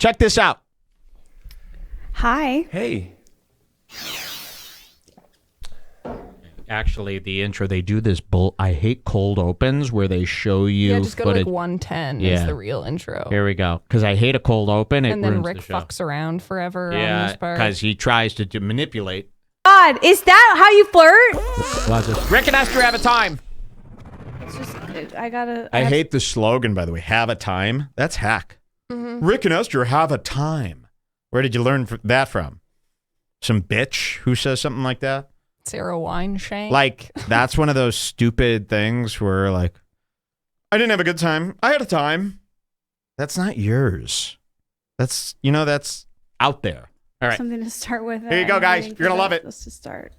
Check this out. Hi. Hey. Actually, the intro, they do this I hate cold opens where they show you just go footage. to like 110 is the real intro. Here we go. Because I hate a cold open. And then Rick fucks around forever on this part. because he tries to manipulate. God, is that how you flirt? Rick and Esther have a time. It's just, I I hate the slogan, by the way. Have a time. That's hack. Mm-hmm. Rick and Esther have a time. Where did you learn that from? Some bitch who says something like that? Sarah Wineshank. Like, that's one of those stupid things where, like, I didn't have a good time. I had a time. That's not yours. That's out there. All right. Something to start with. Here you go, guys. You're going to love it. Let's just start.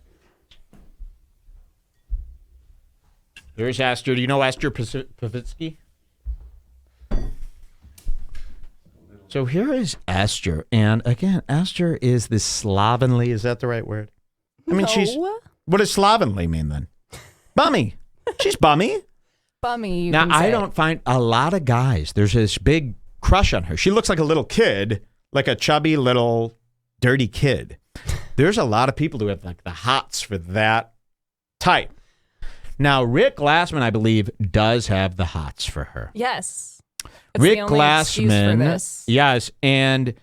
Here's Esther. Do you know Esther Povitsky? So here is Esther. And again, Esther is this slovenly. Is that the right word? I mean, what does slovenly mean then? Bummy. She's bummy. Bummy. Now, I don't find a lot of guys, there's this big crush on her. She looks like a little kid, like a chubby little dirty kid. There's a lot of people who have like the hots for that type. Now, Rick Glassman, I believe, does have the hots for her. Yes. Rick the only excuse for Glassman, this. yes, and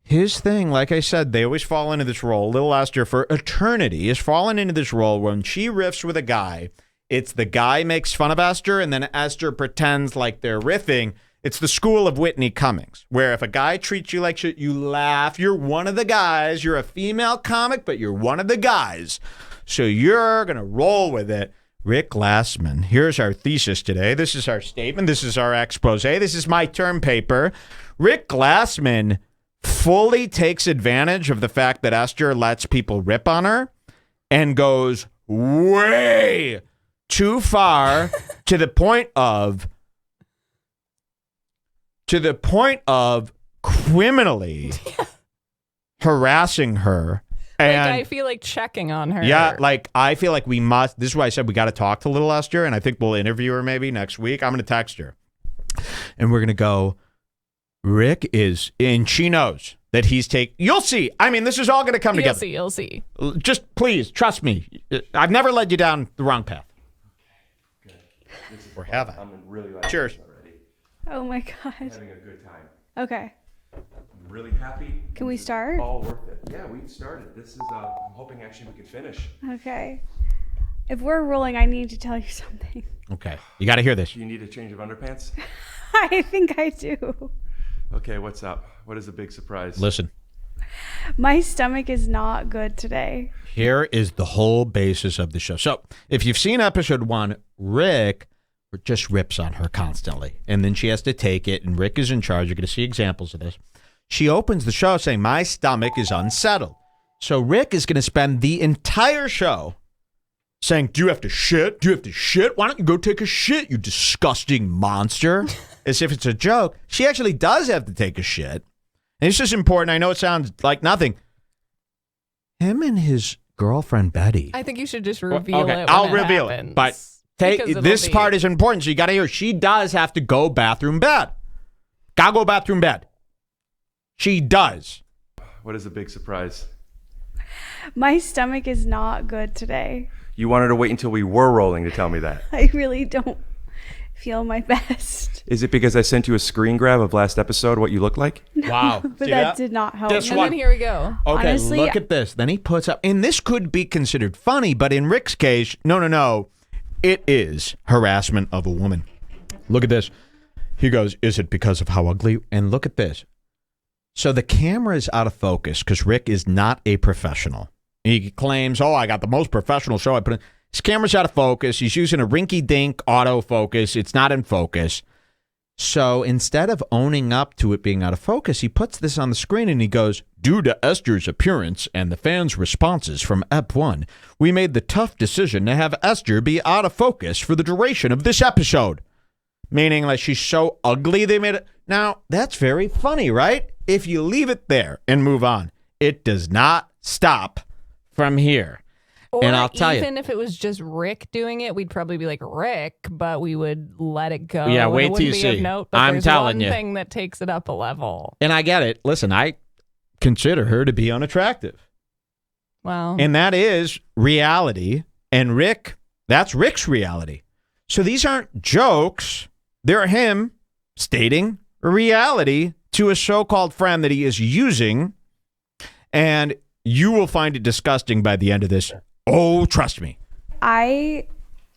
his thing, like I said, they always fall into this role. Little Esther, for eternity, has fallen into this role when she riffs with a guy. It's the guy makes fun of Esther, and then Esther pretends like they're riffing. It's the school of Whitney Cummings, where if a guy treats you like shit, you laugh. You're one of the guys. You're a female comic, but you're one of the guys. So you're going to roll with it. Rick Glassman, here's our thesis today. This is our statement. This is our expose. This is my term paper. Rick Glassman fully takes advantage of the fact that Esther lets people rip on her and goes way too far to the point of criminally harassing her. And I feel like checking on her. Yeah, like I feel like we must. This is why I said we got to talk to little Esther, and I think we'll interview her maybe next week. I'm going to text her, and we're going to go. Rick is, and she knows that he's You'll see. I mean, this is all going to come together. You'll see. Just please trust me. I've never led you down the wrong path. Good. Or have I? I'm really liking Cheers. this already. Oh my God. I'm having a good time. Okay. I'm really happy. Can we start? All worth it. Yeah, we started. This is. I'm hoping actually we can finish. Okay. If we're rolling, I need to tell you something. Okay, you got to hear this. Do you need a change of underpants? I think I do. Okay, what's up? What is a big surprise? Listen. My stomach is not good today. Here is the whole basis of the show. So, if you've seen episode 1, Rick just rips on her constantly. And then she has to take it, and Rick is in charge. You're going to see examples of this. She opens the show saying, my stomach is unsettled. So Rick is going to spend the entire show saying, do you have to shit? Do you have to shit? Why don't you go take a shit, you disgusting monster? As if it's a joke. She actually does have to take a shit. And this is important. I know it sounds like nothing. Him and his girlfriend, Betty. I think you should just reveal it. I'll reveal it. But this part is important, so you got to hear. She does have to go bathroom bed. Gotta go bathroom bed. She does. What is a big surprise? My stomach is not good today. You wanted to wait until we were rolling to tell me that. I really don't feel my best. Is it because I sent you a screen grab of last episode, what you look like? Wow. But that did not help. This And one. then here we go. Okay, Honestly, look at this. Then he puts up, and this could be considered funny, but in Rick's case, no. It is harassment of a woman. Look at this. He goes, is it because of how ugly? And look at this. So the camera is out of focus because Rick is not a professional. He claims, I got the most professional show I put in. His camera's out of focus. He's using a rinky-dink autofocus. It's not in focus. So instead of owning up to it being out of focus, he puts this on the screen and he goes, due to Esther's appearance and the fans' responses from Ep 1, we made the tough decision to have Esther be out of focus for the duration of this episode. Meaning, like, she's so ugly they made it. Now, that's very funny, right? If you leave it there and move on, it does not stop from here. Or and I'll tell you. even if it was just Rick doing it, we'd probably be like, Rick, but we would let it go. Yeah, and wait it till you wouldn't be of see. note, but I'm there's telling one you. thing that takes it up a level. And I get it. Listen, I consider her to be unattractive. Well, And that is reality. And Rick, that's Rick's reality. So these aren't jokes. They're him stating reality to a so-called friend that he is using. And you will find it disgusting by the end of this. Oh, trust me. I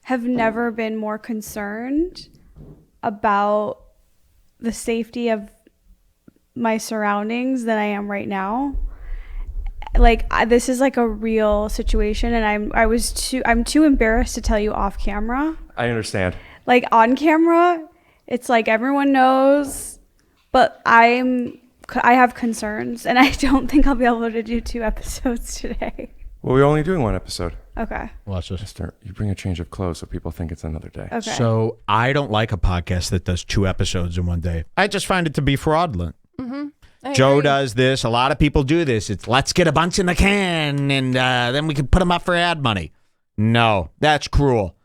have never been more concerned about the safety of my surroundings than I am right now. Like this is like a real situation, and I'm too embarrassed to tell you off camera. I understand. Like on camera, it's like everyone knows, but I have concerns, and I don't think I'll be able to do 2 episodes today. Well, we're only doing 1 episode. Okay. Watch this. Esther, you bring a change of clothes so people think it's another day. Okay. So I don't like a podcast that does 2 episodes in one day. I just find it to be fraudulent. I Joe agree. does this. A lot of people do this. It's let's get a bunch in the can and then we can put them up for ad money. No, that's cruel.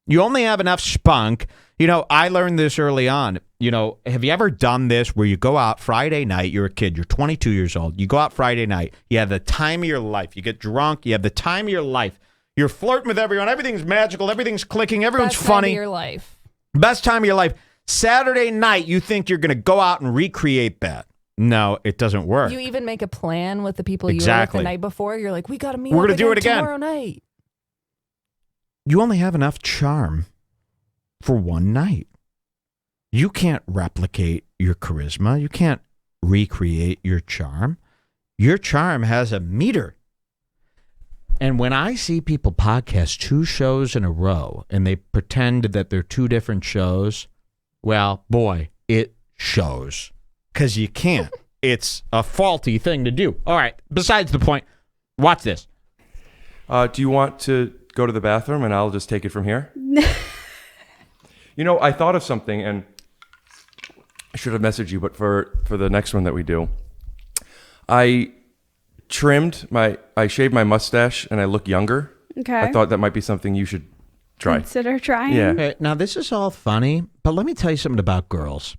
You only have enough spunk. You know, I learned this early on. You know, have you ever done this where you go out Friday night, you're a kid, you're 22 years old, you go out Friday night, you have the time of your life, you get drunk, you have the time of your life, you're flirting with everyone, everything's magical, everything's clicking, everyone's Best funny. time of your life. Best time of your life. Saturday night, you think you're going to go out and recreate that. No, it doesn't work. You even make a plan with the people you were with Exactly. the night before. You're like, we got to meet We're up gonna do it again. tomorrow night. You only have enough charm for one night. You can't replicate your charisma. You can't recreate your charm. Your charm has a meter. And when I see people podcast 2 shows in a row and they pretend that they're 2 different shows, well, boy, it shows. Because you can't. It's a faulty thing to do. All right, besides the point, watch this. Do you want to go to the bathroom and I'll just take it from here? You know, I thought of something, and I should have messaged you, but for the next one that we do, I shaved my mustache and I look younger. Okay. I thought that might be something you should try. Consider trying. Yeah. Okay, now, this is all funny, but let me tell you something about girls.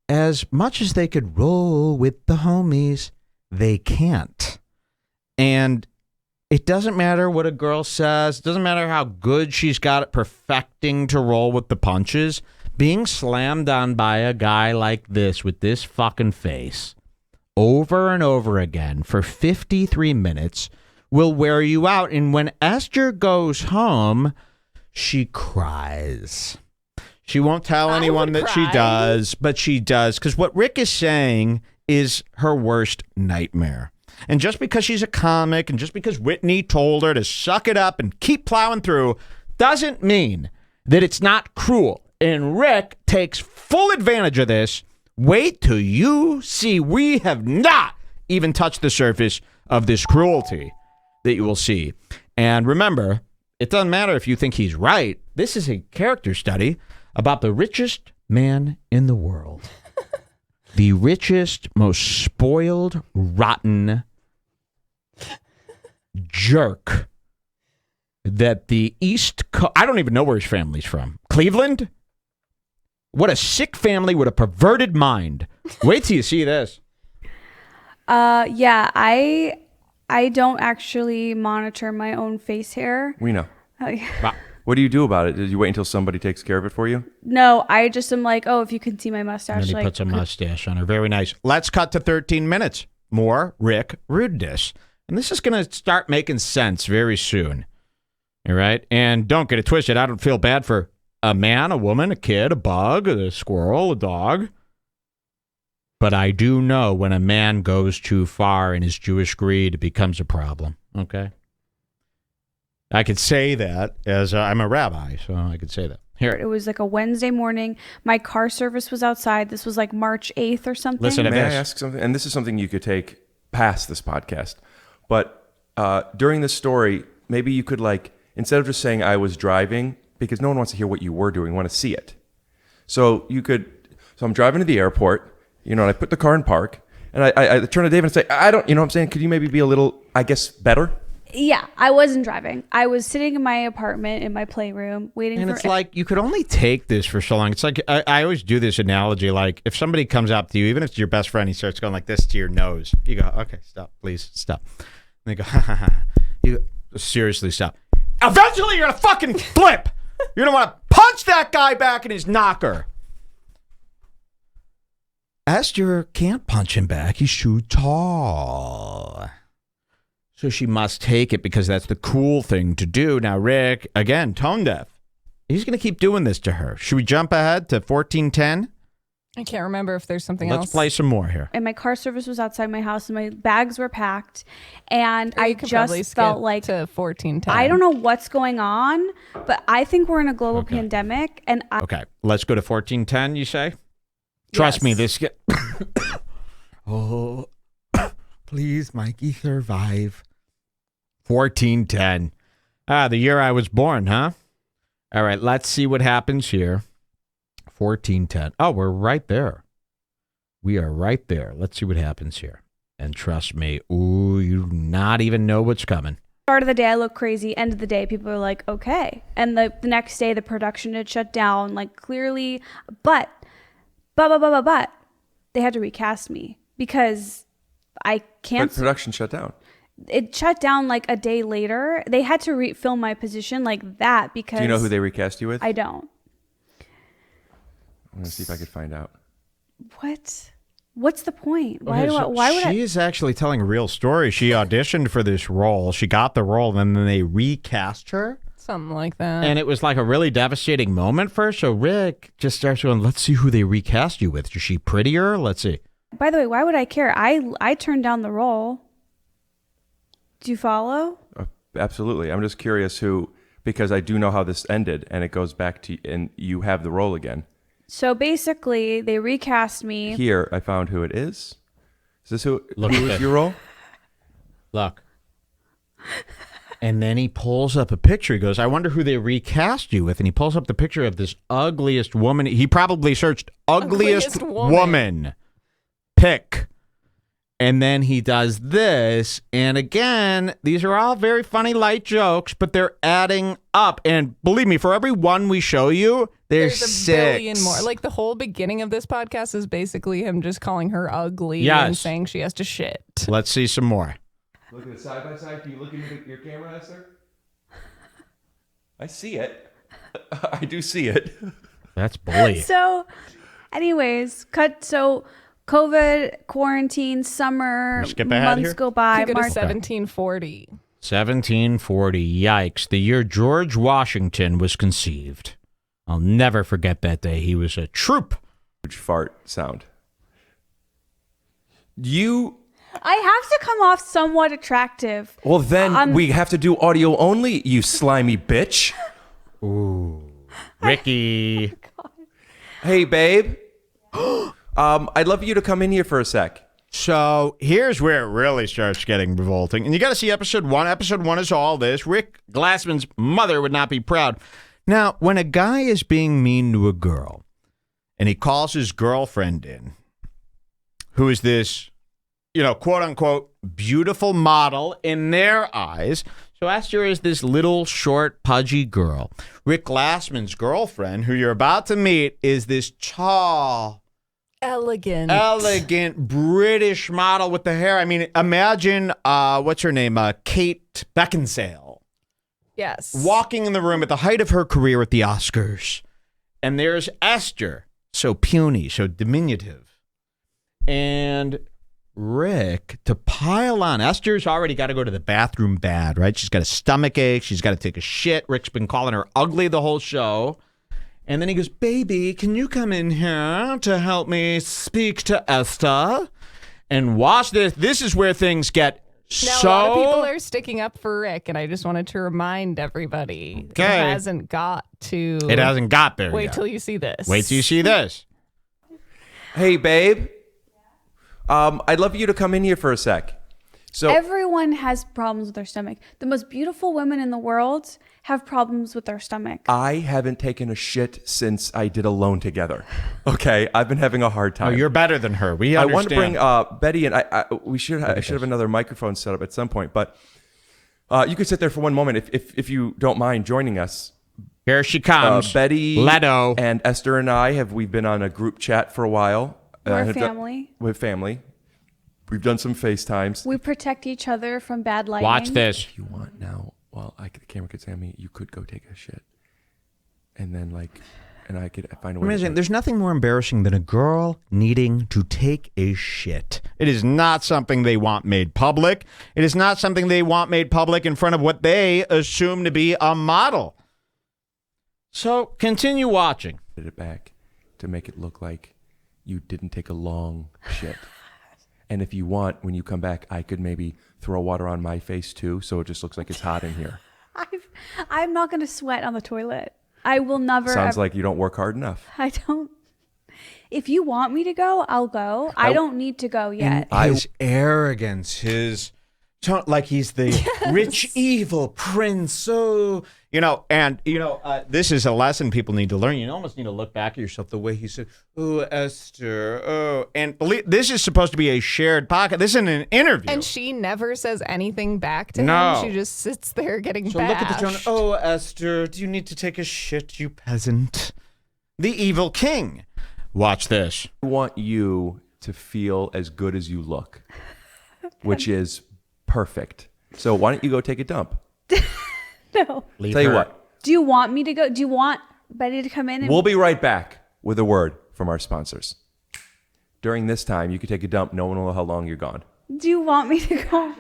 As much as they could roll with the homies, they can't. And it doesn't matter what a girl says. It doesn't matter how good she's got at perfecting to roll with the punches. Being slammed on by a guy like this with this fucking face over and over again for 53 minutes will wear you out. And when Esther goes home, she cries. She won't tell anyone that she does, but she does. Because what Rick is saying is her worst nightmare. And just because she's a comic and just because Whitney told her to suck it up and keep plowing through doesn't mean that it's not cruel. And Rick takes full advantage of this. Wait till you see. We have not even touched the surface of this cruelty that you will see. And remember, it doesn't matter if you think he's right. This is a character study about the richest man in the world. The richest, most spoiled, rotten jerk that the East Coast... I don't even know where his family's from. Cleveland? What a sick family with a perverted mind. Wait till you see this. Yeah, I don't actually monitor my own face hair. We know. Wow. What do you do about it? Did you wait until somebody takes care of it for you? No, I just am like, oh, if you can see my And mustache, then he like, puts a mustache on her. Very nice. Let's cut to 13 minutes. More Rick rudeness. And this is going to start making sense very soon. All right? And don't get it twisted. I don't feel bad for a man, a woman, a kid, a bug, a squirrel, a dog. But I do know when a man goes too far in his Jewish greed, it becomes a problem. Okay? I could say that as I'm a rabbi, so I could say that. Here. it was like a Wednesday morning. My car service was outside. This was like March 8th or something. Listen to May I this. ask something? And this is something you could take past this podcast. But during this story, maybe you could, like, instead of just saying I was driving, because no one wants to hear what you were doing, want to see it. So you could, so I'm driving to the airport, you know, and I put the car in park, and I turn to David and say, I don't, you know what I'm saying? Could you maybe be a little, I guess, better? Yeah, I wasn't driving. I was sitting in my apartment in my playroom waiting And for. it's like you could only take this for so long. It's like I always do this analogy. Like if somebody comes up to you, even if it's your best friend, he starts going like this to your nose. You go, okay, stop, please, stop. And they go, ha ha ha. You go, seriously, stop. Eventually, you're gonna fucking flip. You're gonna want to punch that guy back in his knocker. Esther can't punch him back. He's too tall. So she must take it because that's the cool thing to do. Now, Rick, again, tone deaf. He's going to keep doing this to her. Should we jump ahead to 1410? I can't remember if there's something else. Let's play some more here. And my car service was outside my house and my bags were packed. And Or I you could probably just skip felt like to 1410. I don't know what's going on, but I think we're in a global pandemic. And Okay, let's go to 1410, you say? Trust me, this... Oh, please, Mikey, survive. 1410. The year I was born, huh? All right, let's see what happens here. 1410. Oh, we're right there. We are right there. Let's see what happens here. And trust me, ooh, you do not even know what's coming. start of the day, I look crazy. End of the day, people are like, okay. And the next day, the production had shut down, like clearly. But they had to recast me because I But can't. production shut down. It shut down like a day later. They had to film my position like that because. Do you know who they recast you with? I don't. I'm gonna see if I could find out. What? What's the point? Why Okay, do I? so Why would I? she is actually telling a real story. She auditioned for this role. She got the role, and then they recast her. Something like that. And it was like a really devastating moment for her. So Rick just starts going, let's see who they recast you with. Is she prettier? Let's see. By the way, why would I care? I turned down the role. Do you follow? Absolutely. I'm just curious who, because I do know how this ended, and it goes back to, and you have the role again. So basically, they recast me. Here, I found who it is. Is this who Look at was this. your role? Look. And then he pulls up a picture. He goes, I wonder who they recast you with. And he pulls up the picture of this ugliest woman. He probably searched ugliest woman. Pick. And then he does this. And again, these are all very funny, light jokes, but they're adding up. And believe me, for every one we show you, there's a six. billion more. Like the whole beginning of this podcast is basically him just calling her ugly and saying she has to shit. Let's see some more. Look at it side by side. Can you look into your camera, Esther? I see it. I do see it. That's bully. So, anyways, so COVID, quarantine, summer, Skip ahead months here? go by. You go to March, 1740. 1740. Yikes. The year George Washington was conceived. I'll never forget that day. He was a troop. Huge fart sound. You. I have to come off somewhat attractive. Well, then we have to do audio only, you slimy bitch. Ooh. Ricky. Hey, babe. I'd love you to come in here for a sec. So here's where it really starts getting revolting. And you got to see episode 1. Episode 1 is all this. Rick Glassman's mother would not be proud. Now, when a guy is being mean to a girl and he calls his girlfriend in, who is this, quote unquote, beautiful model in their eyes. So Esther is this little short, pudgy girl. Rick Glassman's girlfriend, who you're about to meet, is this tall, elegant British model with the hair. I mean, imagine, what's her name? Kate Beckinsale. Yes. Walking in the room at the height of her career at the Oscars. And there's Esther, so puny, so diminutive. And Rick, to pile on, Esther's already got to go to the bathroom bad, right? She's got a stomach ache. She's got to take a shit. Rick's been calling her ugly the whole show. And then he goes, baby, can you come in here to help me speak to Esther? And watch this. This is where things get Now, a lot of people are sticking up for Rick, and I just wanted to remind everybody Okay. it hasn't got there Wait till you see this. Wait till you see this. Hey, babe. I'd love you to come in here for a sec. So Everyone has problems with their stomach. The most beautiful women in the world have problems with their stomach. I haven't taken a shit since I did Alone Together. Okay, I've been having a hard Oh, time. you're better than her. We I understand. want to bring Betty and I should have another microphone set up at some point. But You could sit there for one moment if you don't mind joining us. Here she comes. Betty, Leto, and Esther and we've been on a group chat for a while. We're family. We're family. We've done some FaceTimes. We protect each other from bad lighting. watch this. If you want now, the camera could see me, you could go take a shit. And then and I could find a way. Amazing. There's nothing more embarrassing than a girl needing to take a shit. It is not something they want made public. It is not something they want made public in front of what they assume to be a model. So continue watching. Put it back to make it look like you didn't take a long shit. And if you want, when you come back, I could maybe throw water on my face too, so it just looks like it's hot in here. I'm not going to sweat on the toilet. I will never. Sounds like you don't work hard enough. I don't. If you want me to go, I'll go. I don't need to go yet. His arrogance, his tone, like he's the rich, evil prince. So, this is a lesson people need to learn. You almost need to look back at yourself the way he said, "Oh, Esther, oh." And this is supposed to be a shared podcast. This isn't an interview. And she never says anything back to No. him. She just sits there getting So bashed. look at the tone. Oh, Esther, do you need to take a shit, you peasant? The evil king. Watch this. I want you to feel as good as you look, which is perfect. So why don't you go take a dump? No. Tell you what. Do you want me to go? Do you want Betty to come in? We'll be right back with a word from our sponsors. During this time, you can take a dump. No one will know how long you're gone. Do you want me to go?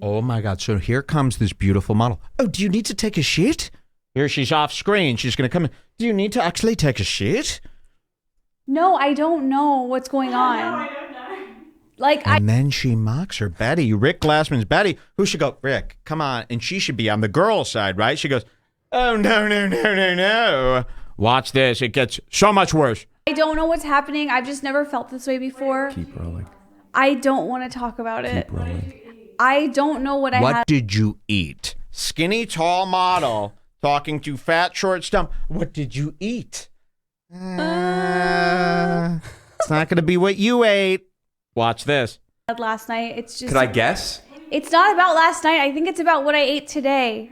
Oh my God. So here comes this beautiful model. Oh, do you need to take a shit? Here she's off screen. She's going to come in. Do you need to actually take a shit? No, I don't know what's going on. No, I don't know. And then she mocks her, Betty, Rick Glassman's Betty, who should go, Rick, come on. And she should be on the girl side, right? She goes, oh, no. Watch this. It gets so much worse. I don't know what's happening. I've just never felt this way before. Keep rolling. I don't want to talk about it. Keep rolling. I don't know what I had. What did you eat? Skinny, tall model talking to fat, short stump. What did you eat? It's not going to be what you ate. Watch this. Last night, it's just. Could I guess? It's not about last night. I think it's about what I ate today.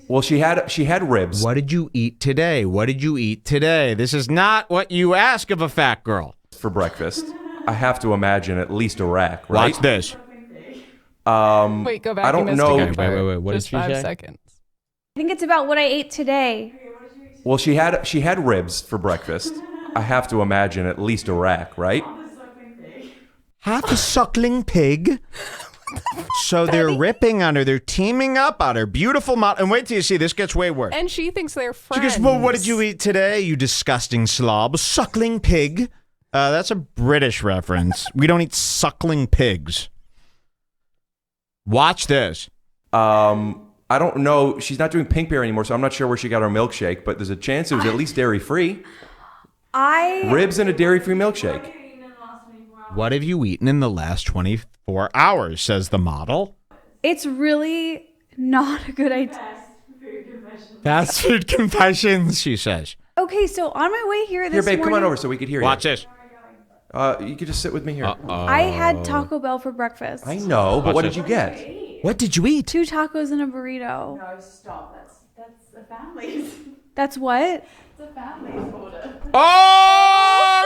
Well, she had ribs. What did you eat today? What did you eat today? This is not what you ask of a fat girl. For breakfast. I have to imagine at least a rack, right? Watch this. Wait, go back. I don't You missed know. a good part. Wait. What Just did she 5 say? seconds. I think it's about what I ate today. Well, she had ribs for breakfast. I have to imagine at least a rack, right? Half a suckling pig. So they're ripping on her. They're teaming up on her. Beautiful model. And wait till you see. This gets way worse. And she thinks they're She friends. goes, well, what did you eat today, you disgusting slob? Suckling pig. That's a British reference. We don't eat suckling pigs. Watch this. I don't know. She's not doing Pink Bear anymore, so I'm not sure where she got her milkshake, but there's a chance it was at least dairy-free. Ribs and a dairy-free milkshake. What have you eaten in the last 24 hours, says the model. It's really not a good idea. Fast food confessions, she says. Okay, so on my way here this Here, babe, morning, come on over so we could hear Watch you. this. You could just sit with me here. I had Taco Bell for breakfast. I know, but Watch what this. did you get? What did you eat? 2 tacos and a burrito. No, stop. That's a family's. That's what? It's a family's order.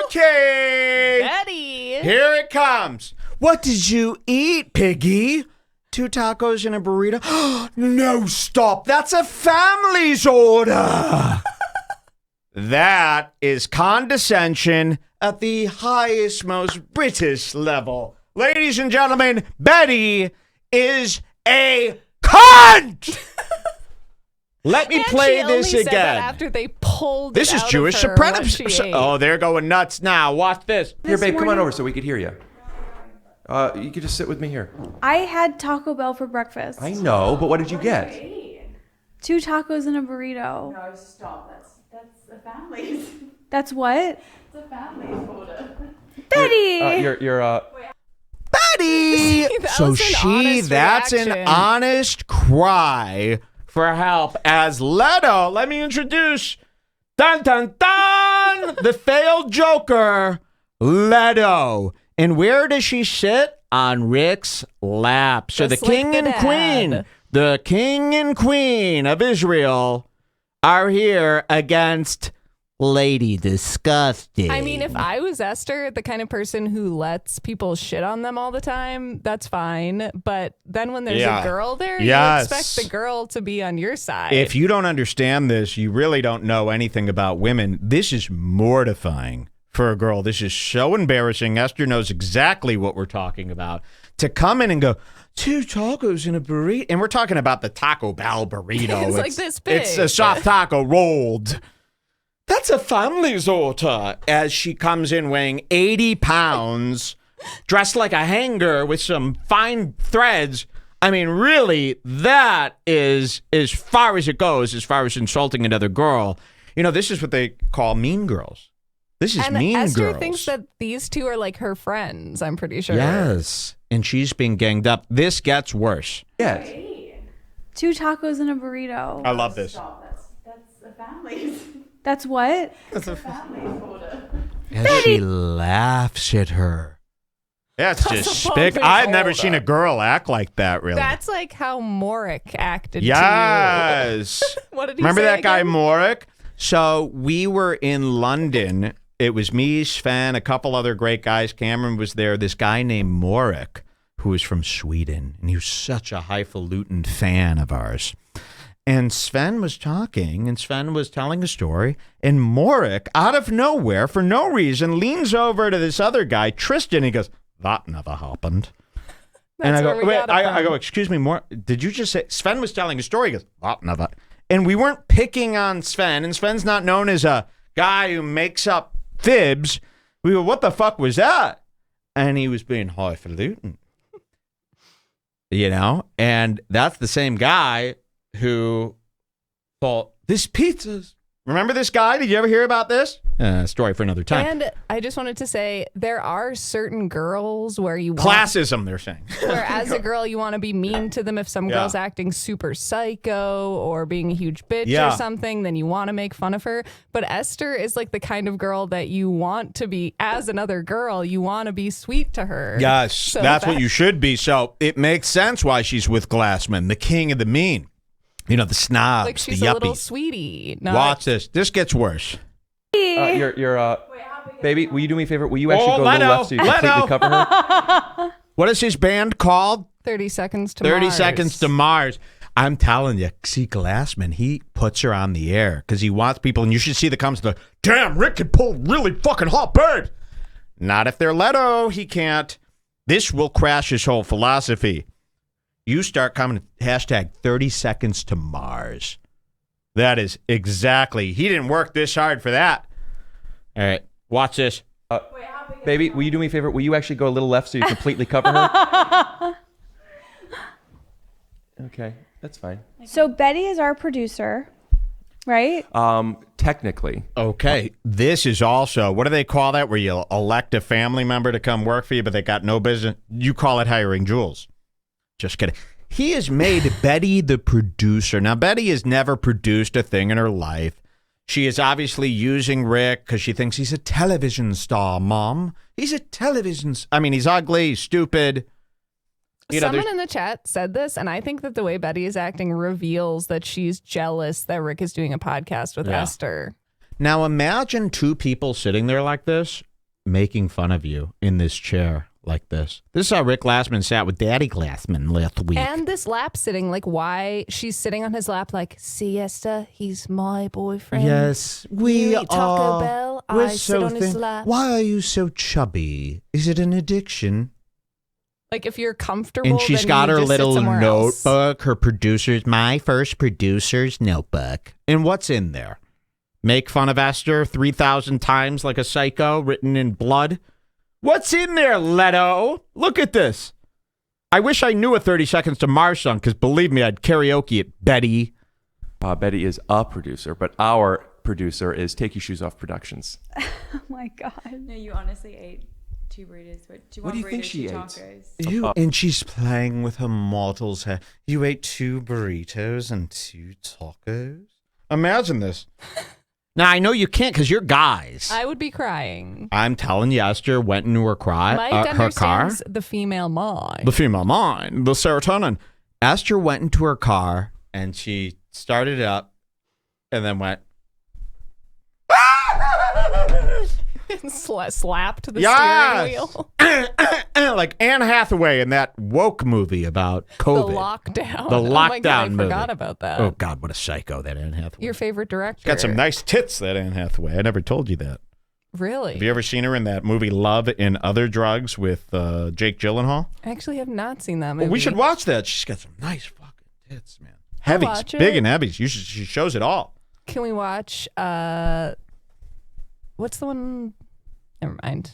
Okay. Betty. Here it comes. What did you eat, piggy? 2 tacos and a burrito? No, stop. That's a family's order. That is condescension at the highest, most British level. Ladies and gentlemen, Betty is a cunt! Let me And play she only this said that again. after they pulled This it is out Jewish of her what supremacy. she ate. Oh, they're going nuts now. Watch this. Here, This babe, come on morning- over so we could hear you. You could just sit with me here. I had Taco Bell for breakfast. I know, but what did you get? 2 tacos and a burrito. No, stop. That's a family's. That's what? It's a family's order. Betty! Betty! That So was an honest that's an reaction. honest cry for help as Leto. Let me introduce, dun dun dun, the failed Joker, Leto. And where does she sit? On Rick's lap. So Just the king like the and queen, dad. the king and queen of Israel are here against Lady Disgusting. I mean, if I was Esther, the kind of person who lets people shit on them all the time, that's fine. But then when there's a girl there, you expect the girl to be on your side. If you don't understand this, you really don't know anything about women. This is mortifying for a girl. This is so embarrassing. Esther knows exactly what we're talking about. To come in and go, 2 tacos and a burrito. And we're talking about the Taco Bell burrito. It's like this big. It's a soft taco rolled. That's a family's order. As she comes in weighing 80 pounds, dressed like a hanger with some fine threads. I mean, really, that is as far as it goes, as far as insulting another girl. You know, this is what they call mean girls. This is mean girls. Esther thinks that these 2 are like her friends, I'm pretty sure. Yes. And she's being ganged up. This gets worse. Yes. 2 tacos and a burrito. I love this. Stop. That's a family's. That's what? That's a family's order. As she laughs at her. That's just spick. I've never seen a girl act like that, really. That's like how Morik acted yes. to you. What did he Remember say that guy, again? Morik? So we were in London. It was me, Sven, a couple other great guys. Cameron was there. This guy named Morik, who was from Sweden. And he was such a highfalutin fan of ours. And Sven was talking, and Sven was telling a story, and Morik, out of nowhere, for no reason, leans over to this other guy, Tristan, he goes, that never happened. And I go, wait, I go, excuse me, did you just say, Sven was telling a story, he goes, that never. And we weren't picking on Sven, and Sven's not known as a guy who makes up fibs. We go, what the fuck was that? And he was being highfalutin. You know, and that's the same guy who thought, this pizza's... Remember this guy? Did you ever hear about this? Story for another time. And I just wanted to say, there are certain girls where you want... Classism, they're saying. Where as a girl, you want to be mean to them. If some girl's acting super psycho or being a huge bitch or something, then you want to make fun of her. But Esther is like the kind of girl that you want to be, as another girl, you want to be sweet to her. Yes, so that's what you should be. So it makes sense why she's with Glassman, the king of the mean. You know, the snobs, like she's the a little yuppies. Sweetie. Watch this. This gets worse. Baby, will you do me a favor? Will you actually go a little left so you completely cover her? What is his band called? 30 Seconds to 30 Mars. Seconds to Mars. I'm telling you, see, Glassman, he puts her on the air because he wants people, and you should see the comments, damn, Rick can pull really fucking hot birds. Not if they're Leto, he can't. This will crash his whole philosophy. You start coming, hashtag 30 Seconds to Mars. That is exactly, he didn't work this hard for that. All right, watch this. Baby, will you do me a favor? Will you actually go a little left so you completely cover her? Okay, that's fine. So Betty is our producer, right? Technically. Okay, this is also, what do they call that, where you elect a family member to come work for you, but they got no business? You call it hiring Jules. Just kidding. He has made Betty the producer. Now, Betty has never produced a thing in her life. She is obviously using Rick because she thinks he's a television star, Mom. He's a television... he's ugly, stupid. Someone in the chat said this, and I think that the way Betty is acting reveals that she's jealous that Rick is doing a podcast with Esther. Now, imagine 2 people sitting there like this, making fun of you in this chair. Like this. This is how Rick Glassman sat with Daddy Glassman last week. And this lap sitting, like why she's sitting on his lap like, see, Esther, he's my boyfriend. Yes, we you eat Taco are. Bell, We're I sit on his lap. Why are you so chubby? Is it an addiction? Like if you're comfortable, And she's then got you her just little sit somewhere else. notebook, her producer's, my first producer's notebook. And what's in there? Make fun of Esther 3,000 times like a psycho, written in blood. What's in there, Leto? Look at this. I wish I knew a 30 Seconds to Mars song, because believe me, I'd karaoke it, Betty. Betty is a producer, but our producer is Take Your Shoes Off Productions. Oh my God. No, you honestly ate 2 burritos. What do you think she ate? Tacos. And she's playing with her model's hair. You ate 2 burritos and 2 tacos? Imagine this. Now, I know you can't because you're guys. I would be crying. I'm telling you, Esther went into her, Mike her car. understands the female mind. The female mind, the serotonin. Esther went into her car and she started it up and then went, slapped the steering wheel. like Anne Hathaway in that woke movie about COVID. The lockdown. The Oh my lockdown God, I movie. forgot about that. Oh, God, what a psycho that Anne Hathaway. Your favorite director. Got some nice tits, that Anne Hathaway. I never told you that. Really? Have you ever seen her in that movie Love and Other Drugs with Jake Gyllenhaal? I actually have not seen that movie. Well, we should watch that. She's got some nice fucking tits, man. Heavies, watch big it. and heavies. She shows it all. Can we watch, what's the one? Never mind.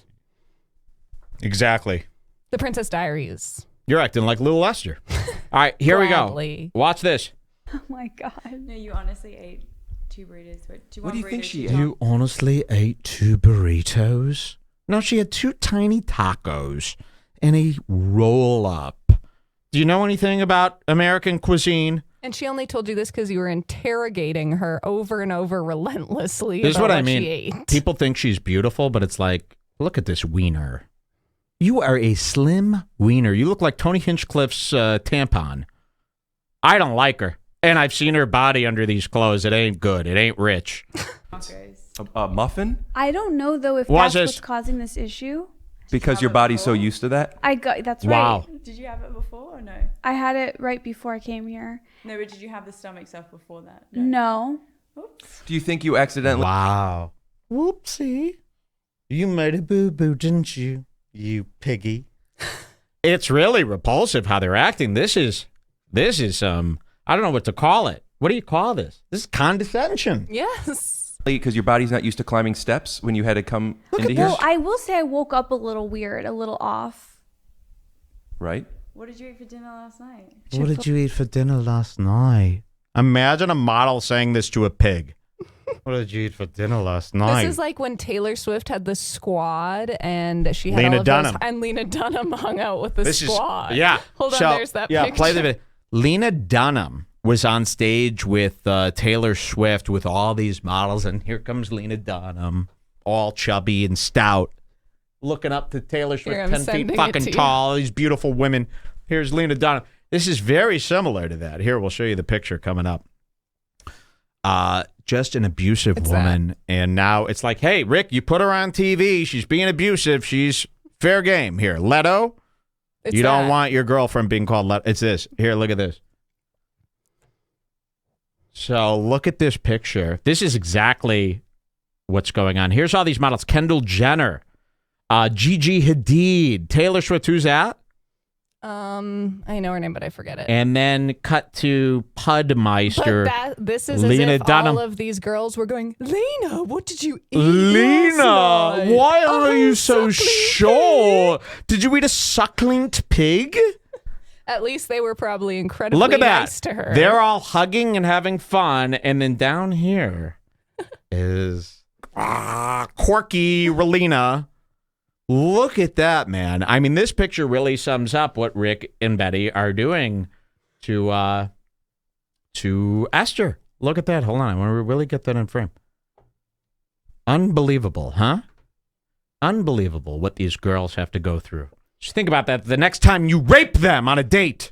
Exactly. The Princess Diaries. You're acting like Little Esther. All right, here Gladly. we go. Watch this. Oh my God. No, you honestly ate 2 burritos. What do you think she ate? You honestly ate 2 burritos? No, she had 2 tiny tacos and a roll up. Do you know anything about American cuisine? And she only told you this because you were interrogating her over and over relentlessly. This is about what I mean. She ate. People think she's beautiful, but it's like, look at this wiener. You are a slim wiener. You look like Tony Hinchcliffe's tampon. I don't like her. And I've seen her body under these clothes. It ain't good. It ain't rich. A muffin? I don't know though if Was that's this- what's causing this issue. Because your body's so used to that? That's Wow. right. Did you have it before or no? I had it right before I came here. No, but did you have the stomach stuff before that? No. Oops. Do you think you accidentally... Wow. Whoopsie. You made a boo-boo, didn't you? You piggy. It's really repulsive how they're acting. This is I don't know what to call it. What do you call this? This is condescension. Yes. Because your body's not used to climbing steps when you had to come into here? Well, I will say I woke up a little weird, a little off. Right? What did you eat for dinner last night? What did you eat for dinner last night? Imagine a model saying this to a pig. What did you eat for dinner last night? This is like when Taylor Swift had the squad and she had Lena all of Dunham. those, and Lena Dunham hung out with the squad. Hold on, there's that picture. Play the video. Lena Dunham was on stage with Taylor Swift with all these models, and here comes Lena Dunham, all chubby and stout, looking up to Taylor Swift, Here, I'm 10 sending feet it fucking to you. tall, these beautiful women. Here's Lena Dunham. This is very similar to that. Here, we'll show you the picture coming up. Just an abusive It's woman, and now it's like, hey, Rick, you put her on TV. She's being abusive. She's fair game. Here, Leto. It's You don't that. want your girlfriend being called Leto. It's this. Here, look at this. So look at this picture. This is exactly what's going on. Here's all these models. Kendall Jenner, Gigi Hadid, Taylor Swift. Who's that? I know her name, but I forget it. And then cut to Pudmeister. But this is Lena as if Dunham. all of these girls were going, Lena, what did you eat Lena, last night? why are Oh, you so suckling sure? Did you eat a succulent pig? At least they were probably incredibly Look at that. nice to her. They're all hugging and having fun. And then down here is quirky Relena. Look at that, man. I mean, this picture really sums up what Rick and Betty are doing to Esther. Look at that. Hold on. I want to really get that in frame. Unbelievable, huh? Unbelievable what these girls have to go through. Just think about that the next time you rape them on a date.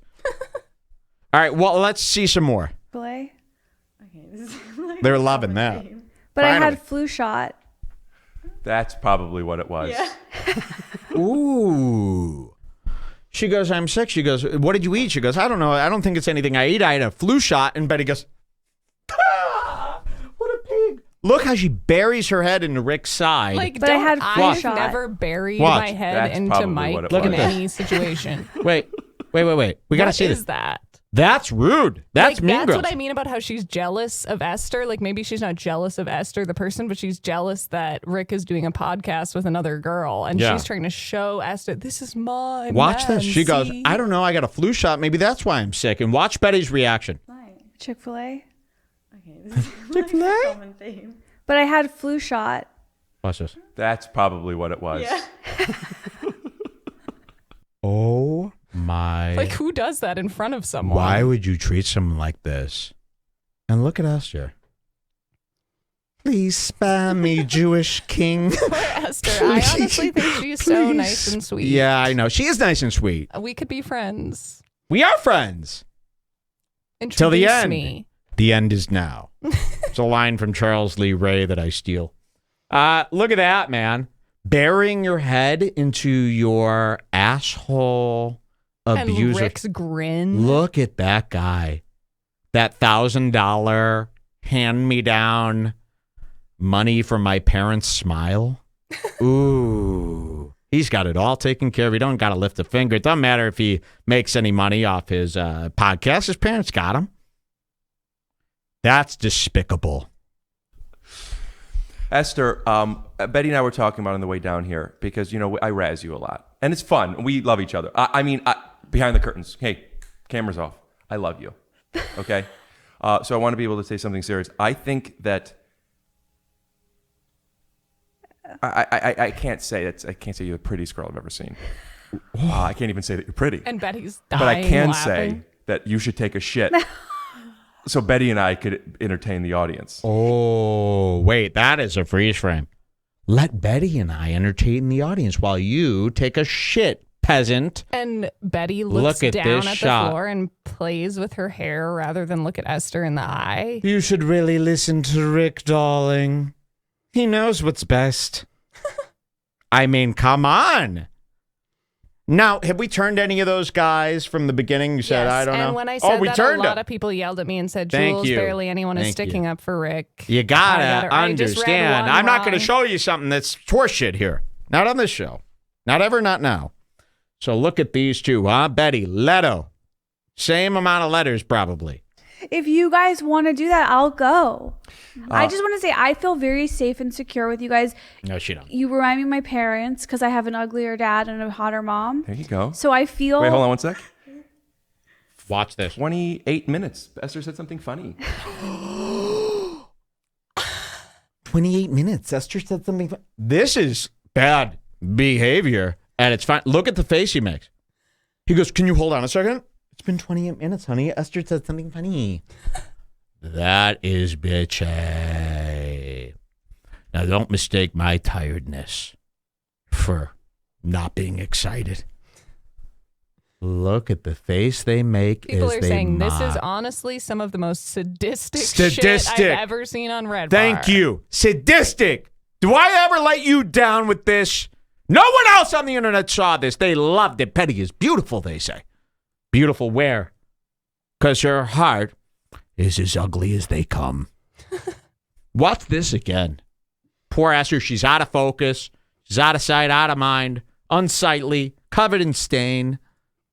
All right, well, let's see some more. Play. Okay, this is like They're a loving common that. theme. But I Finally. had flu shot. That's probably what it was. Yeah. Ooh. She goes, I'm sick. She goes, what did you eat? She goes, I don't know. I don't think it's anything I ate. I had a flu shot. And Betty goes, what a pig. Look how she buries her head into Rick's side. Like, But I don't had flu I've shot. never buried Watch. my head That's into probably Mike what it in was. any situation. Wait. We got to What see is this. that? That's rude. That's like, mean that's girls. what I mean about how she's jealous of Esther. Like, maybe she's not jealous of Esther, the person, but she's jealous that Rick is doing a podcast with another girl. And Yeah. she's trying to show Esther, this is my Watch man, this. She goes, see? I don't know. I got a flu shot. Maybe that's why I'm sick. And watch Betty's reaction. Right. Chick-fil-A. Okay, this is like Chick-fil-A? a common theme. But I had flu shot. Watch this. That's probably what it was. Yeah. Oh, my. Like, who does that in front of someone? Why would you treat someone like this? And look at Esther. Please spare me, Jewish king. Poor Esther. I honestly think she's so nice and sweet. Yeah, I know. She is nice and sweet. We could be friends. We are friends. Till the Introduce end. me. The end is now. It's a line from Charles Lee Ray that I steal. Look at that, man. Burying your head into your asshole abuser. And Rick's grin. Look at that guy. That $1,000 hand-me-down money from my parents' smile. Ooh. He's got it all taken care of. He don't got to lift a finger. It doesn't matter if he makes any money off his podcast. His parents got him. That's despicable. Esther, Betty and I were talking about on the way down here because, you know, I razz you a lot. And it's fun. We love each other. I mean, behind the curtains. Hey, camera's off. I love you. Okay? So I want to be able to say something serious. I think that I can't say you're the prettiest girl I've ever seen. I can't even say that you're pretty. And Betty's dying But I can laughing. say that you should take a shit so Betty and I could entertain the audience. Oh, wait, that is a freeze frame. Let Betty and I entertain the audience while you take a shit, peasant. And Betty looks Look at down this at shot. the floor and plays with her hair rather than look at Esther in the eye. You should really listen to Rick, darling. He knows what's best. I mean, come on. Now, have we turned any of those guys from the beginning? You said, Yes, I don't know. and when I said we that, turned a lot them. of people yelled at me and said, Thank Jules, you. barely anyone is Thank sticking you. up for Rick. You gotta I just read understand. one I'm not going to wrong. show you something that's horseshit here. Not on this show. Not ever, not now. So look at these two, huh? Betty, Leto. Same amount of letters, probably. If you guys want to do that, I'll go. I just want to say I feel very safe and secure with you guys. No, she don't. You remind me of my parents because I have an uglier dad and a hotter mom. There you go. So I feel. Wait, hold on one sec. Watch this. 28 minutes. Esther said something funny. 28 minutes. Esther said something. This is bad behavior at its fine. Look at the face he makes. He goes, can you hold on a second? It's been 28 minutes, honey. Esther said something funny. That is bitchy. Now, don't mistake my tiredness for not being excited. Look at the face they make. People as are they saying mock. this is honestly some of the most sadistic Sadistic. shit I've ever seen on Redbar. Thank you. Sadistic. Do I ever let you down with this? No one else on the internet saw this. They loved it. Betty is beautiful, they say. Beautiful where? Because her heart is as ugly as they come. Watch this again. Poor Esther, she's out of focus. She's out of sight, out of mind, unsightly, covered in stain.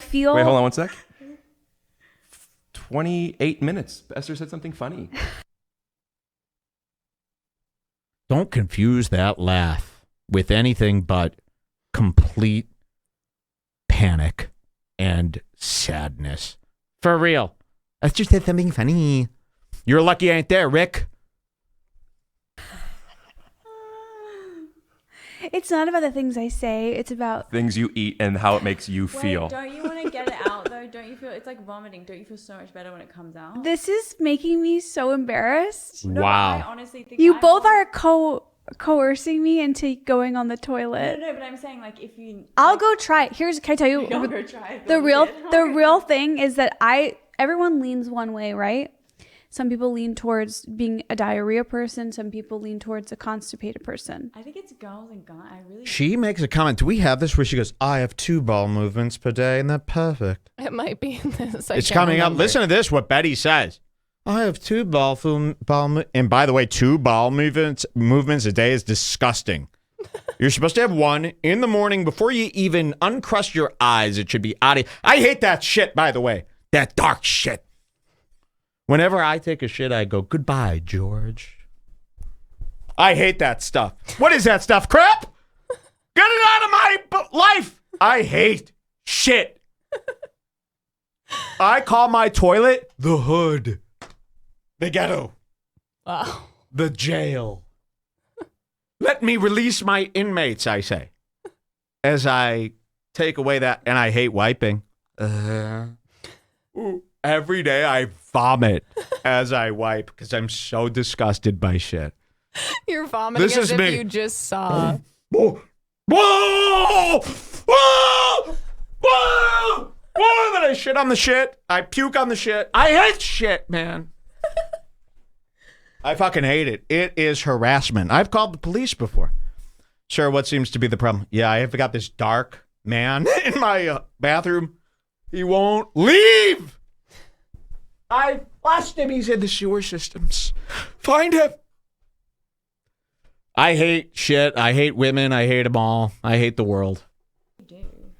Feel. Wait, hold on one sec. 28 minutes. Esther said something funny. Don't confuse that laugh with anything but complete panic and sadness. For real. Esther said something funny. You're lucky I ain't there, Rick. It's not about the things I say. It's about. Things you eat and how it makes you feel. Wait, don't you want to get it out though? Don't you feel it's like vomiting? Don't you feel so much better when it comes out? This is making me so embarrassed. No, Wow. I honestly think You I'm both more- are coercing me into going on the No, toilet. no, but I'm saying like if you. I'll go try it. Can I tell you? Don't go try it. The real thing is that everyone leans one way, right? Some people lean towards being a diarrhea person. Some people lean towards a constipated person. I think it's girls and guys. I really. She makes a comment. Do we have this where she goes, I have 2 bowel movements per day, and they're perfect? It might be in this. I It's can't coming up. remember. Listen to this, what Betty says. I have 2 and by the way, 2 bowel movements a day is disgusting. You're supposed to have 1 in the morning before you even uncrust your eyes. It should be out of. I hate that shit, by the way. That dark shit. Whenever I take a shit, I go, goodbye, George. I hate that stuff. What is that stuff? Crap? Get it out of my life. I hate shit. I call my toilet the hood, the ghetto, Wow. the jail. Let me release my inmates, I say, as I take away that, and I hate wiping. Every day I vomit as I wipe because I'm so disgusted by shit. You're vomiting This as is if me. you just saw. Whoa! Whoa! Whoa! Whoa! Whoa! That I shit on the shit. I puke on the shit. I hate shit, man. I fucking hate it. It is harassment. I've called the police before. Sir, what seems to be the problem? Yeah, I have got this dark man in my bathroom. He won't leave. I flushed him. He's in the sewer systems. Find him. I hate shit. I hate women. I hate them all. I hate the world.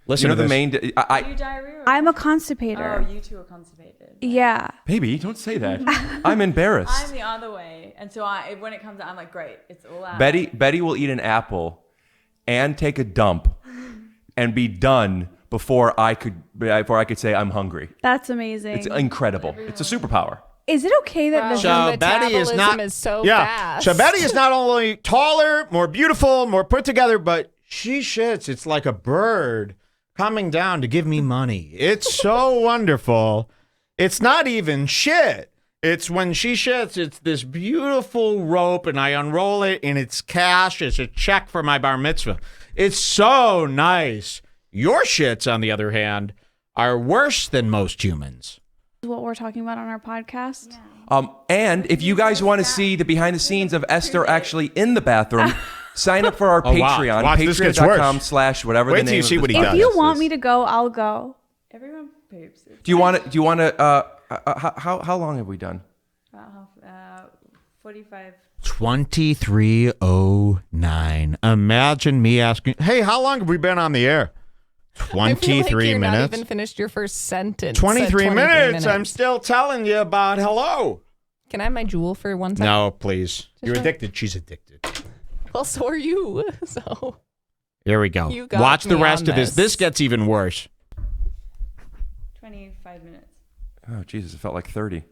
Listen to the this. main. Are you diarrhea? I'm a constipator. Oh, you two are constipated. Yeah. Baby, don't say that. I'm embarrassed. I'm the other way, and so when it comes out, I'm like, great, it's all out. Betty will eat an apple and take a dump and be done before I could say I'm hungry. That's amazing. It's incredible. It's a superpower. Is it okay that Wow. the So Betty is not fast. So Betty is not only taller, more beautiful, more put together, but she shits. It's like a bird coming down to give me money. It's so wonderful. It's not even shit. It's when she shits, it's this beautiful rope, and I unroll it, and it's cash. It's a check for my bar mitzvah. It's so nice. Your shits, on the other hand, are worse than most humans. what we're talking about on our podcast? And if you guys want to see the behind the scenes of Esther actually in the bathroom, sign up for our Patreon, Watch, this gets worse. patreon.com/whatever Wait the till name you see of what this he If does. you want me to go, I'll go. Everyone poops. It's Do you want to, how long have we done? about 45. 23:09. Imagine me asking, hey, how long have we been on the air? I feel like 23 you're minutes. not even finished your first sentence. 23 minutes. I'm still telling you about hello. Can I have my jewel for 1 second? No, please. You're addicted. She's addicted. Well, so are you. So Here we go. You got Watch the me rest on of this. this. This gets even worse. 25 minutes. Oh, Jesus, it felt like 30. You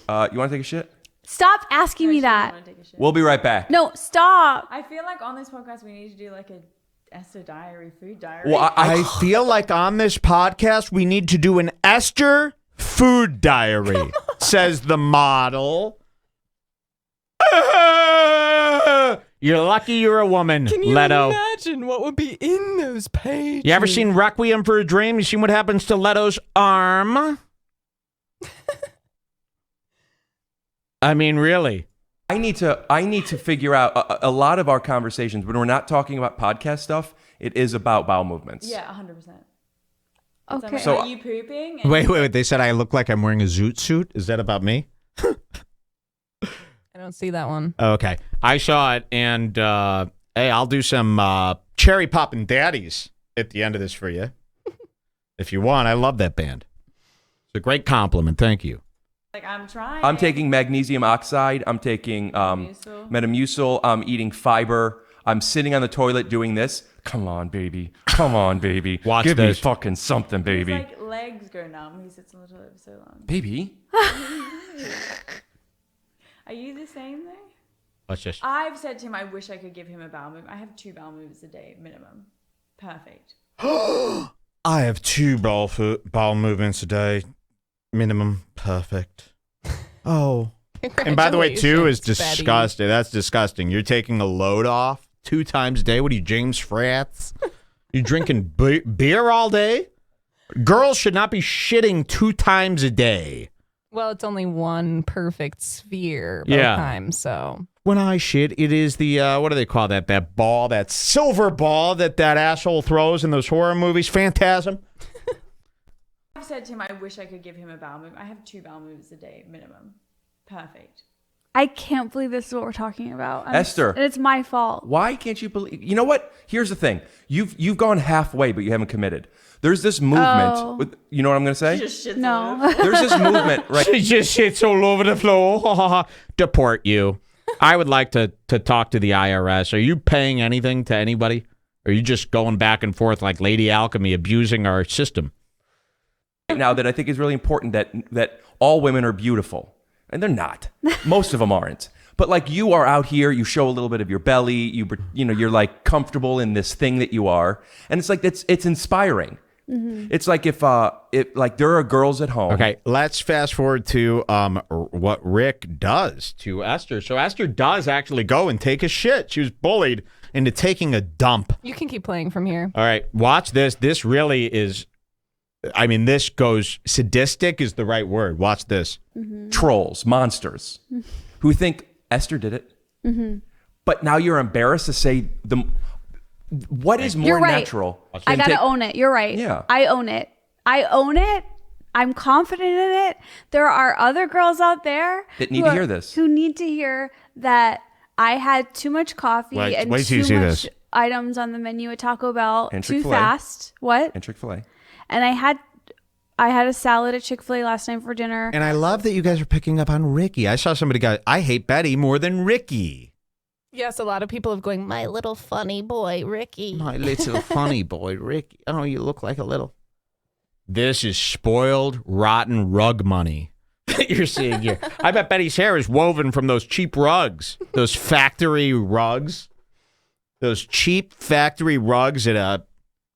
want to take a shit? Stop asking me that. We'll be right back. No, stop. I feel like on this podcast we need to do like a Esther diary, food diary. Well, I feel like on this podcast, we need to do an Esther food diary, says the model. You're lucky you're a woman, can you Leto. imagine what would be in those pages? You ever seen Requiem for a Dream? You seen what happens to Leto's arm? I mean, really. I need to figure out a lot of our conversations when we're not talking about podcast stuff. It is about bowel movements. Yeah, 100%. Okay. So So- are you pooping? And Wait. They said I look like I'm wearing a zoot suit. Is that about me? I don't see that one. Okay. I saw it, and hey, I'll do some cherry poppin' daddies at the end of this for you. If you want. I love that band. It's a great compliment. Thank you. like I'm trying. I'm taking magnesium oxide. I'm taking Metamucil. I'm eating fiber. I'm sitting on the toilet doing this. Come on, baby. Come on, baby. Watch Give this. me fucking something, His baby. like legs go numb. He sits on the toilet for so long. Baby. Are you the same though? Let's just. I've said to him, I wish I could give him a bowel movement. I have 2 bowel movements a day minimum. Perfect. I have 2 bowel movements a day. Minimum. Perfect. Oh. And by the way, 2 is Congratulations, disgusting. That's disgusting. You're taking a load off 2 times a day. What are you, James Frats? You drinking beer all day? Girls should not be shitting 2 times a day. Well, it's only one perfect sphere both Yeah. times, so. When I shit, it is the, what do they call that? That ball, that silver ball that asshole throws in those horror movies. Phantasm. I've said to him, I wish I could give him a bowel movement. I have 2 bowel movements a day minimum. Perfect. I can't believe this is what we're talking about. Esther. And it's my fault. Why can't you believe? You know what? Here's the thing. You've gone halfway, but you haven't committed. There's this movement. Oh. With, you know what I'm going to say? Just shits all No. over. There's this movement, right? She just shits all over the floor. Deport you. I would like to talk to the IRS. Are you paying anything to anybody? Or are you just going back and forth like Lady Alchemy, abusing our system? Now that I think is really important that all women are beautiful, and they're not. Most of them aren't. But like you are out here, you show a little bit of your belly. You're like comfortable in this thing that you are, and it's like it's inspiring. Mm-hmm. It's like if like there are girls at home. Okay, let's fast forward to what Rick does to Esther. So Esther does actually go and take a shit. She was bullied into taking a dump. You can keep playing from here. All right, watch this. This really is I mean, this goes sadistic is the right word. Watch this. Trolls, monsters, who think Esther did it. But now you're embarrassed to say what is more You're right. natural? I gotta own it. You're right. Yeah. I own it. I'm confident in it. There are other girls out there that need to hear this. Who need to hear that I had too much coffee and wait till you too see much this. items on the menu at Taco Bell And too Chick-fil-A. fast. What? And Chick-fil-A. And I had a salad at Chick-fil-A last night for dinner. And I love that you guys are picking up on Ricky. I saw somebody go, I hate Betty more than Ricky. Yes, a lot of people have going, my little funny boy, Ricky. My little funny boy, Ricky. Oh, you look like a little. This is spoiled, rotten rug money that you're seeing here. I bet Betty's hair is woven from those cheap rugs, those factory rugs, those cheap factory rugs at a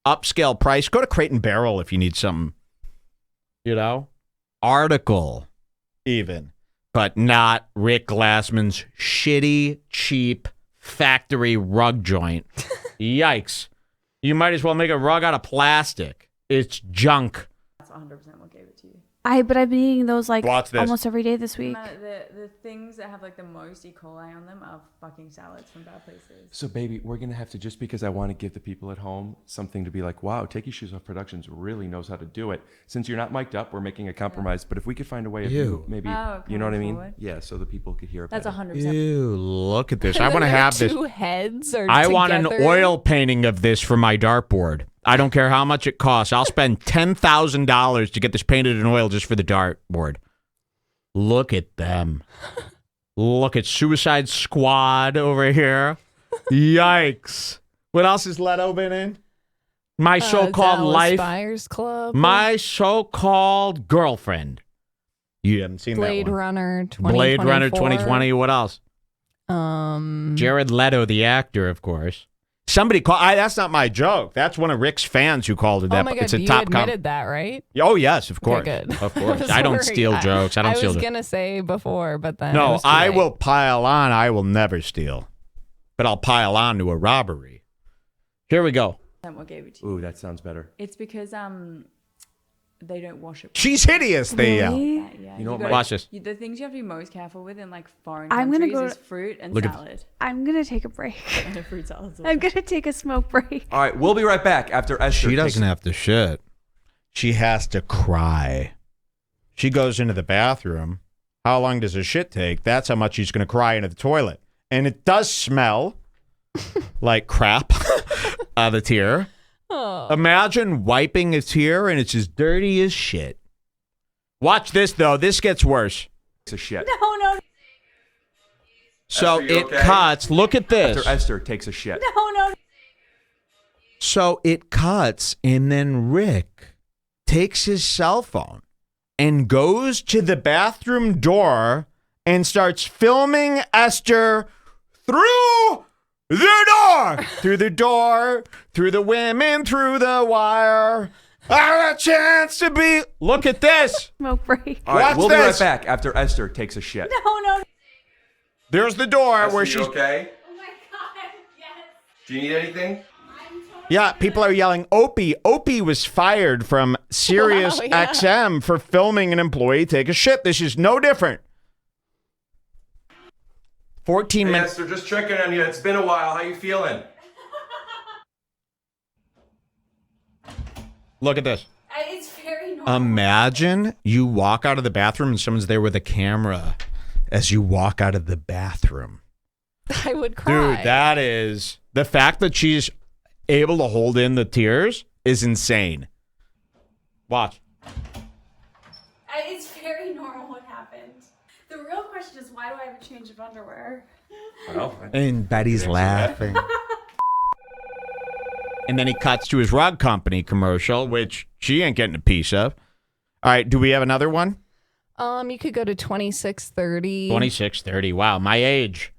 upscale price. Go to Crate and Barrel if you need something, article even, but not Rick Glassman's shitty, cheap factory rug joint. Yikes. You might as well make a rug out of plastic. It's junk. That's 100% what gave it to you. But I've been eating those like Watch this. almost every day this week. The things that have like the most E. coli on them are fucking salads from bad places. So, baby, we're going to have to, just because I want to give the people at home something to be like, wow, Take Your Shoes Off Productions really knows how to do it. Since you're not mic'd up, we're making a compromise. But if we could find a way of maybe, you know what I mean? Forward. Yeah, so the people could hear it That's better. 100%. Ew, look at this. And I then want to their have this. two heads are I want an together. oil painting of this for my dartboard. I don't care how much it costs. I'll spend $10,000 to get this painted in oil just for the dartboard. Look at them. Look at Suicide Squad over here. Yikes. What else has Leto been in? My so-called Dallas life. Buyers Club. My so-called girlfriend. You haven't seen Blade that one. Runner 2024. Blade Runner 2020. What else? Jared Leto, the actor, of course. Somebody called. That's not my joke. That's one of Rick's fans who called it that. Oh my God, It's a you top admitted that, right? Oh yes, of course. Okay, good. Of course. I don't Sorry. steal jokes. I don't steal was jokes. gonna say before, but then it No, was too I late. will pile on. I will never steal, but I'll pile on to a robbery. Here we go. What gave it to you? Ooh, that sounds better. It's because they don't wash it. She's hideous. They yell. Really? Yeah, You know what, gotta- Watch this. The things you have to be most careful with in like foreign I'm gonna countries go is fruit and Look at- salad. I'm gonna take a break. And a fruit salad. I'm gonna take a smoke break. All right, we'll be right back after Esther She doesn't takes- have to shit. She has to cry. She goes into the bathroom. How long does a shit take? That's how much she's going to cry into the toilet. And it does smell like crap, the tear. Oh. Imagine wiping a tear and it's as dirty as shit. Watch this, though. This gets worse. takes a shit. No. So Esther, you it okay? cuts. Look at this. After Esther takes a shit. No. So it cuts, and then Rick takes his cell phone and goes to the bathroom door and starts filming Esther through the door, through the women, through the wire. I have a chance to be. Look at this. Smoke break. All right, Watch we'll be this. right back after Esther takes a shit. No. There's the door Esther, where you she's. okay? Oh my God, yes. Do you need anything? Yeah, people are yelling, Opie. Opie was fired from Sirius Wow, yeah. XM for filming an employee take a shit. This is no different. 14 minutes. Esther, just checking on you. It's been a while. How you feeling? Look at this. It's very normal. Imagine you walk out of the bathroom and someone's there with a camera as you walk out of the bathroom. I would cry. Dude, that is the fact that she's able to hold in the tears is insane. Watch. It's very normal what happened. The real question is, why do I have a change of underwear? Well, And Betty's laughing. And then he cuts to his rug company commercial, which she ain't getting a piece of. All right, do we have another one? You could go to 2630. 2630. Wow, my age.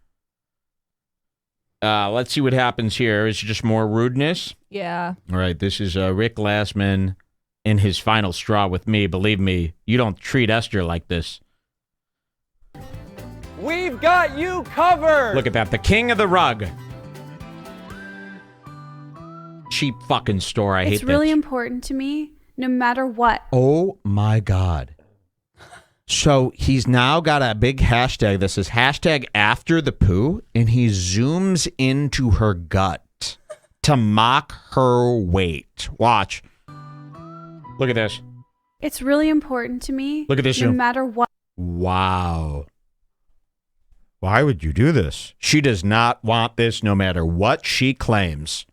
Let's see what happens here. Is it just more rudeness? Yeah. All right, this is Rick Glassman in his final straw with me. Believe me, you don't treat Esther like this. We've got you covered. Look at that, the king of the rug. Cheap fucking store. I hate It's really that. important to me no matter what. Oh my God. So he's now got a big hashtag. This is hashtag after the poo, and he zooms into her gut to mock her weight. Watch. Look at this. It's really important to me. Look at this. No matter what. Wow. Why would you do this? She does not want this no matter what she claims.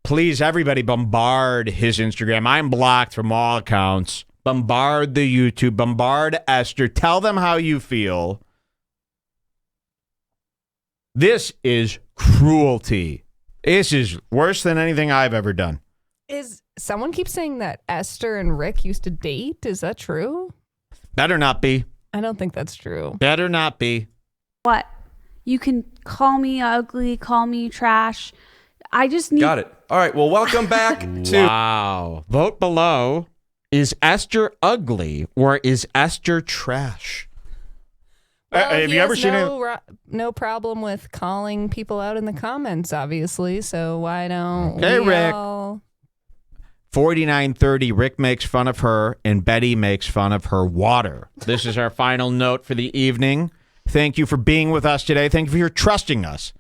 Please, everybody, bombard his Instagram. I'm blocked from all accounts. Bombard the YouTube. Bombard Esther. Tell them how you feel. This is cruelty. This is worse than anything I've ever done. Someone keeps saying that Esther and Rick used to date. Is that true? Better not be. I don't think that's true. Better not be. What? You can call me ugly, call me trash. I just need... Got it. All right. Well, welcome back to... Wow. Vote below. Is Esther ugly or is Esther trash? Well, have you ever seen no problem with calling people out in the comments, obviously. So why don't Hey, we Rick. all... 4930, Rick makes fun of her and Betty makes fun of her water. This is our final note for the evening. Thank you for being with us today. Thank you for your trusting us.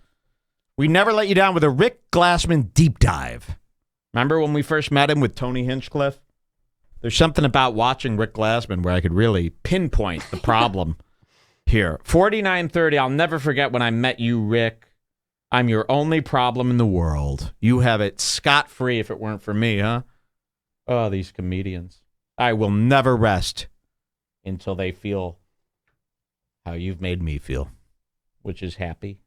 We never let you down with a Rick Glassman deep dive. Remember when we first met him with Tony Hinchcliffe? There's something about watching Rick Glassman where I could really pinpoint the problem here. 4930, I'll never forget when I met you, Rick. I'm your only problem in the world. You have it scot-free if it weren't for me, huh? Oh, these comedians. I will never rest until they feel how you've made me feel, which is happy.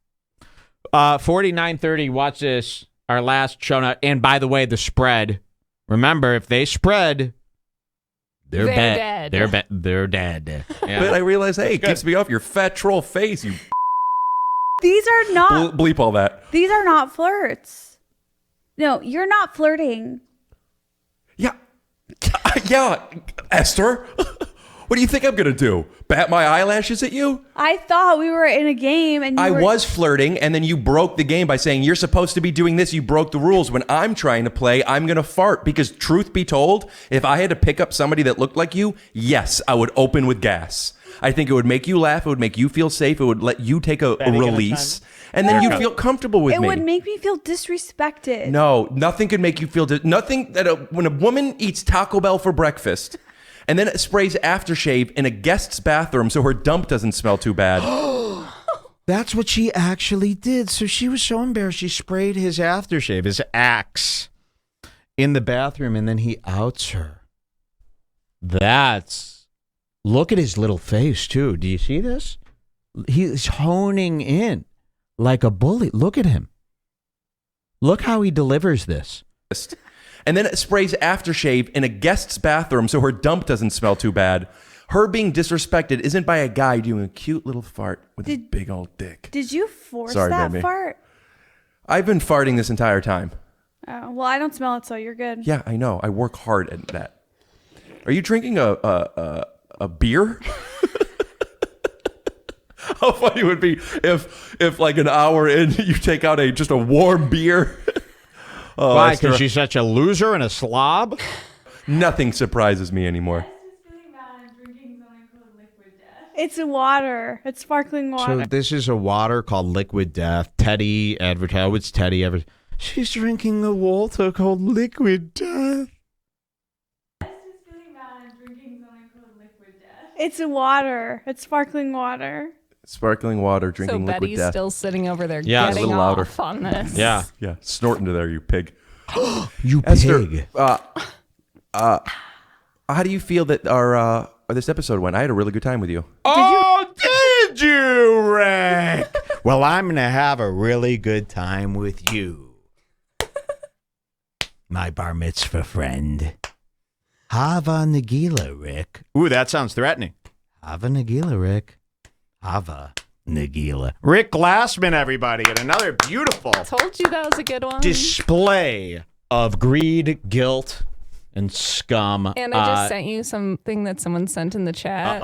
4930, watch this. Our last show note. And by the way, the spread. Remember, if they spread... They're dead. They're dead. Yeah. But I realize, hey, it keeps me off your fat troll face. You These are not... bleep all that. These are not flirts. No, you're not flirting. Yeah. Yeah, Esther. What do you think I'm going to do? Bat my eyelashes at you? I thought we were in a game and I was flirting, and then you broke the game by saying you're supposed to be doing this. You broke the rules. When I'm trying to play, I'm going to fart because truth be told, if I had to pick up somebody that looked like you, yes, I would open with gas. I think it would make you laugh. It would make you feel safe. It would let you take a release, and then you'd feel comfortable with me. It would make me feel disrespected. No, nothing could make you feel... nothing that... when a woman eats Taco Bell for breakfast... and then it sprays aftershave in a guest's bathroom so her dump doesn't smell too bad. That's what she actually did. So she was so embarrassed. She sprayed his aftershave, his Axe, in the bathroom, and then he outs her. Look at his little face, too. Do you see this? He's honing in like a bully. Look at him. Look how he delivers this. And then it sprays aftershave in a guest's bathroom so her dump doesn't smell too bad. Her being disrespected isn't by a guy doing a cute little fart with a big old dick. Did you force Sorry, that baby. fart? I've been farting this entire time. Oh, well, I don't smell it, so you're good. Yeah, I know. I work hard at that. Are you drinking a beer? How funny it would be if like an hour in you take out just a warm beer. Oh, Why? Esther, Because she's such a loser and a slob? nothing surprises me anymore. It's water. It's sparkling water. So this is a water called Liquid Death. Teddy advertised. Oh, it's Teddy. She's drinking a water called Liquid Death. It's water. It's sparkling water. Sparkling water, drinking So liquid Betty's death. still sitting over there Yeah, getting a little louder. off on this. Yeah. Yeah, snorting to there, you pig. You Esther, pig. how do you feel that our this episode went? I had a really good time with you. Did you, Rick? Well, I'm going to have a really good time with you. My bar mitzvah friend. Hava Nagila, Rick. Ooh, that sounds threatening. Hava Nagila, Rick. Hava Nagila. Rick Glassman, everybody, and another beautiful Told you that was a good one. display of greed, guilt, and scum. And I just sent you something that someone sent in the chat.